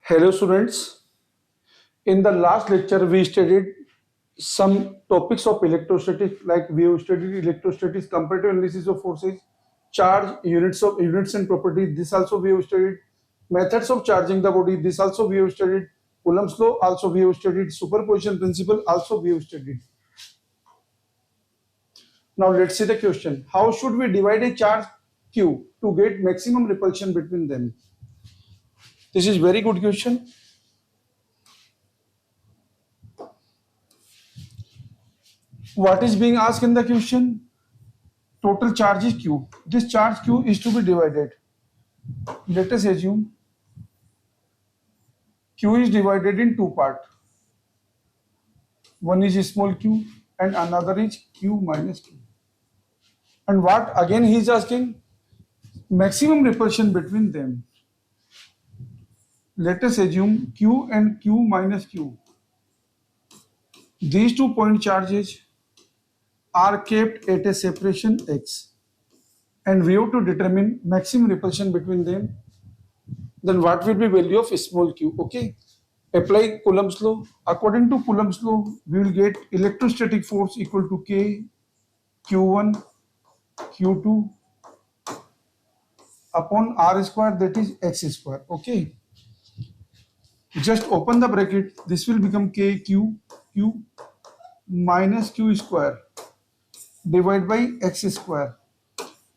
Hello students, in the last lecture we studied some topics of electrostatics, like we have studied electrostatics, comparative analysis of forces, charge, units and properties. This also we have studied methods of charging the body. This also we have studied Coulomb's law. Also we have studied superposition principle. Also we have studied. Now let's see the question. How should we divide a charge Q to get maximum repulsion between them? This is very good question. What is being asked in the question? Total charge is Q. This charge Q is to be divided. Let us assume Q is divided in two parts. One is small q and another is Q minus Q. And what again he is asking? Maximum repulsion between them. Let us assume Q and Q minus Q. These 2 point charges are kept at a separation x, and we have to determine maximum repulsion between them. Then what will be value of small q? Okay, apply Coulomb's law. According to Coulomb's law, we will get electrostatic force equal to K Q1 Q2 upon R square, that is x square. Okay, just open the bracket. This will become K Q minus Q square divided by x square.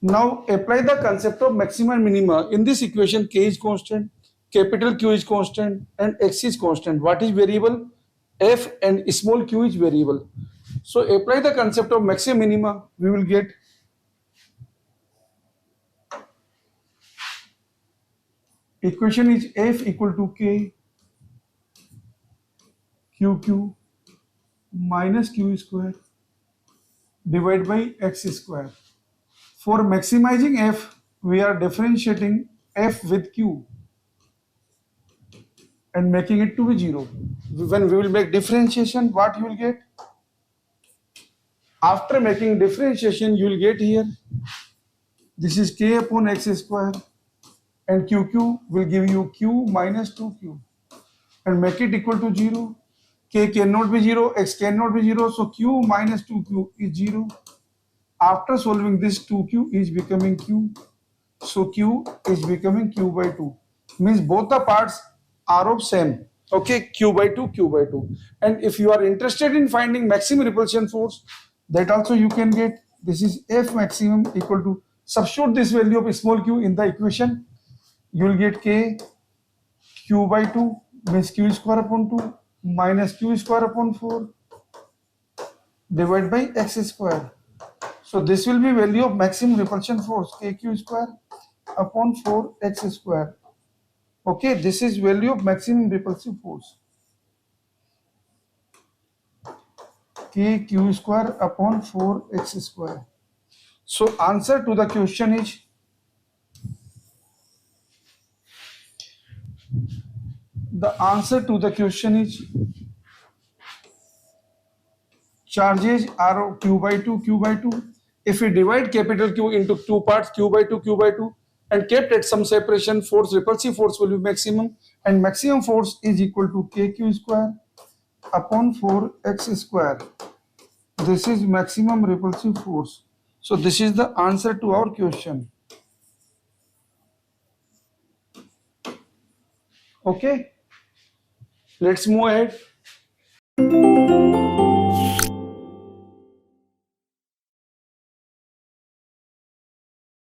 Now apply the concept of maxima and minima. In this equation, K is constant, capital Q is constant, and X is constant. What is variable? F and small q is variable. So apply the concept of maxima minima. We will get equation is F equal to K QQ minus Q square divided by X square. For maximizing F, we are differentiating F with Q and making it to be 0. When we will make differentiation, what you will get? After making differentiation, you will get here, this is K upon X square, and QQ will give you Q minus 2Q, and make it equal to 0. K cannot be 0, X cannot be 0, so Q minus 2Q is 0. After solving this, 2Q is becoming Q, so Q is becoming Q by 2. Means both the parts are of same. Okay, Q by 2, Q by 2. And if you are interested in finding maximum repulsion force, that also you can get. This is F maximum equal to, substitute this value of small q in the equation, you will get K Q by 2 means Q square upon 2 minus Q square upon 4 divided by X square. So this will be value of maximum repulsion force, KQ square upon 4X square. Okay, this is value of maximum repulsive force, KQ square upon 4X square. So answer to the question is, charges are Q by 2, Q by 2. If we divide capital Q into two parts, Q by 2, Q by 2, and kept at some separation, force, repulsive force will be maximum, and maximum force is equal to KQ square upon 4X square. This is maximum repulsive force. So this is the answer to our question. Okay, let's move ahead.